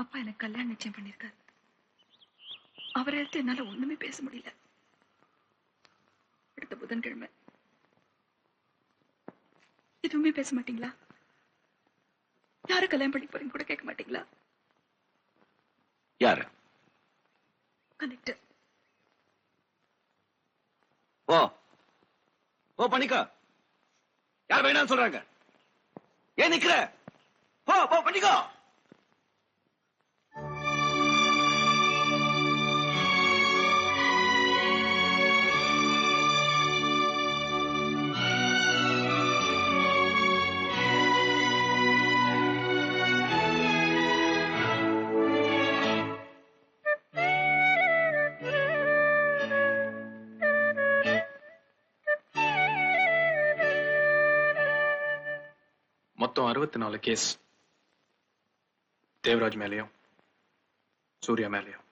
அப்பா எனக்கு கல்யாணம் நிச்சயம் பண்ணிருக்காரு. அவரை எடுத்து என்னால ஒண்ணுமே பேச முடியல. அடுத்த புதன்கிழமை. எதுவுமே பேச மாட்டீங்களா? யார கல்யாணம் பண்ணி போறீங்க கூட கேட்க மாட்டீங்களா? யாரு? கலெக்டர். ஓ ஓ பண்ணிக்கோ. யார் வேணாம்னு சொல்றாங்க? ஏன் நிக்கிற? போ போ பண்ணிக்கோ. மொத்தம் 64 கேஸ். தேவராஜ் மேலையும் சூர்யா மேலையும்.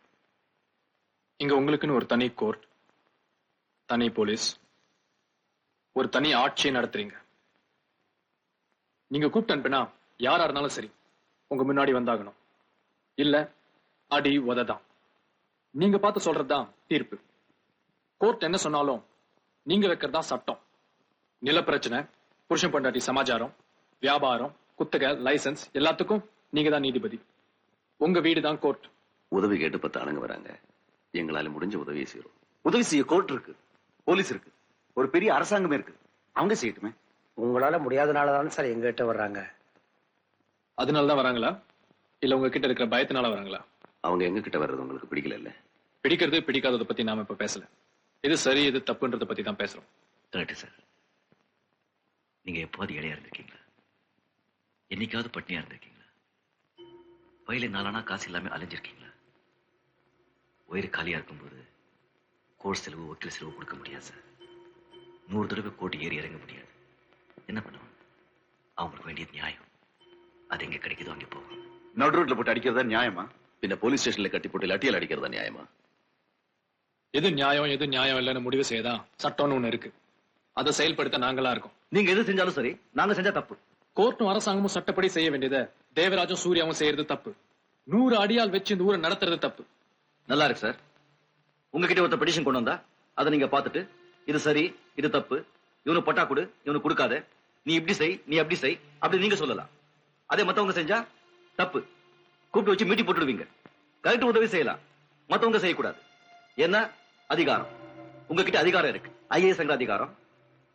இங்க உங்களுக்குன்னு ஒரு தனி கோர்ட், தனி போலீஸ், ஒரு தனி ஆட்சியை நடத்துறீங்க. நீங்க கூப்பிட்டு அனுப்பினா யாரா இருந்தாலும் சரி உங்க முன்னாடி வந்தாகணும். இல்ல அடி உததான். நீங்க பார்த்து சொல்றதுதான் தீர்ப்பு. கோர்ட் என்ன சொன்னாலும் நீங்க வைக்கிறதா சட்டம். நில பிரச்சனை, புருஷன் பொண்டாட்டி சமாச்சாரம், வியாபாரம், குத்தகை, லைசன்ஸ் எல்லாத்துக்கும் நீங்க தான் நீதிபதி. உங்க வீடு தான் கோர்ட். உதவி கேட்டு 10 ஆளுங்க வராங்க. எங்களால முடிஞ்ச உதவியை செய்யறோம். உதவி செய்ய கோர்ட் இருக்கு, போலீஸ் இருக்கு, ஒரு பெரிய அரசாங்கமே இருக்கு. அவங்க செய்யட்டுமே. உங்களால முடியாதனாலதான் சார் எங்கிட்ட வர்றாங்க. அதனாலதான் வராங்களா? இல்ல உங்க கிட்ட இருக்கிற பயத்தினால வராங்களா? அவங்க எங்க கிட்ட வர்றது உங்களுக்கு பிடிக்கல இல்ல? பிடிக்கிறது பிடிக்காததை பத்தி நாம இப்ப பேசல. எது சரி எது தப்புன்றத பத்தி தான் பேசுறோம். Correct sir. நீங்க எப்போது இடையா இருந்திருக்கீங்களா? என்னைக்காவது பட்னியா இருந்திருக்கீங்களா? வயல 4 ஆனா காசு இல்லாம அலைஞ்சிருக்கீங்களா? வயிறு காலியா இருக்கும்போது கோர்ட் செலவு, வக்கீல் செலவு கொடுக்க முடியாது சார். 100 தடவை கோர்ட்டு ஏறி இறங்க முடியாது. என்ன பண்ணுவோம்? அவங்களுக்கு வேண்டியது நியாயம். அது எங்க கிடைக்குதோ அங்கே போகும். நடு ரோட்ல போட்டு அடிக்கிறதா நியாயமா? பின்ன போலீஸ் ஸ்டேஷன்ல கட்டி போட்டு லட்டியால் அடிக்கிறதா நியாயமா? எது நியாயம் எது நியாயம் இல்லைன்னு முடிவு செய்யதான் சட்டம்னு ஒண்ணு இருக்கு. அதை செயல்படுத்த நாங்களா இருக்கோம். நீங்க எது செஞ்சாலும் சரி, நாங்க செஞ்சா தப்பு. கோர்ட்டும் அரசாங்கமும் சட்டப்படி செய்ய வேண்டியதை தேவராஜும் சூர்யாவும் செய்யறது தப்பு. 100 அடியால் வச்சு இந்த ஊரை நடத்துறது தப்பு. நல்லா இருக்கு சார். உங்ககிட்ட ஒருத்த பெட்டிஷன் கொண்டு வந்தா அதை நீங்க பார்த்துட்டு இது சரி இது தப்பு, இவனு பட்டா கொடு இவனு கொடுக்காத, நீ இப்படி செய் நீ அப்படி செய் அப்படி நீங்க சொல்லலாம். அதே மத்தவங்க செஞ்சா தப்பு. கூப்பிட்டு வச்சு மீட்டி போட்டுடுவீங்க. கலெக்டர் உதவி செய்யலாம், மத்தவங்க செய்யக்கூடாது. என்ன அதிகாரம்? உங்ககிட்ட அதிகாரம் இருக்கு. ஐஏஎஸ் அதிகாரம்,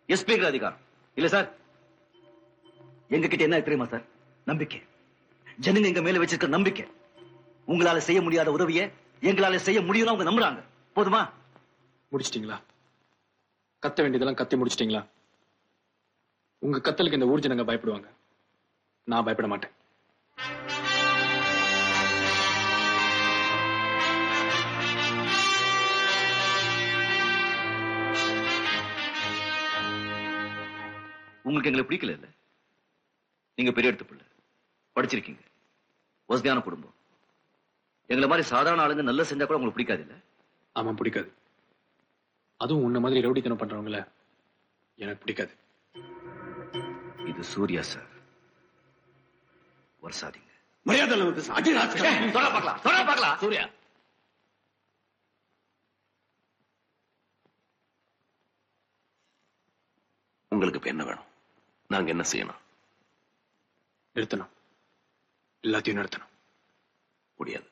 எஸ்பி அதிகாரம் இல்ல சார். எங்க கிட்ட என்ன தெரியுமா சார்? நம்பிக்கை. ஜனங்க எங்க மேல வச்சிருக்க நம்பிக்கை. உங்களால செய்ய முடியாத உதவியை எங்களால செய்ய முடியும் அவங்க நம்புறாங்க. போதுமா? முடிச்சிட்டீங்களா? கத்த வேண்டியதெல்லாம் கத்தி முடிச்சிட்டீங்களா? உங்க கத்தலுக்கு இந்த ஊர் ஜனங்க பயப்படுவாங்க. நான் பயப்பட மாட்டேன். உங்களுக்கு எங்களை பிடிக்கல இல்ல? நீங்க பெரிய எடுத்து பிள்ளை, படிச்சிருக்கீங்க, வசதியான குடும்பம். எங்களை மாதிரி சாதாரண ஆளுங்க நல்லா செஞ்சா கூட உங்களுக்கு பிடிக்காது இல்ல? ஆமா பிடிக்காது. அதுவும் உன்ன மாதிரி ரவுடித்தனம் பண்றவங்கள எனக்கு பிடிக்காது. இது சூர்யா சார். வருஷாதீங்க. மரியாதை பார்க்கலாம். சூர்யா உங்களுக்கு இப்ப என்ன வேணும்? நாங்க என்ன செய்யணும்? நிறுத்தணும். எல்லாத்தையும் நிறுத்தணும். முடியாது.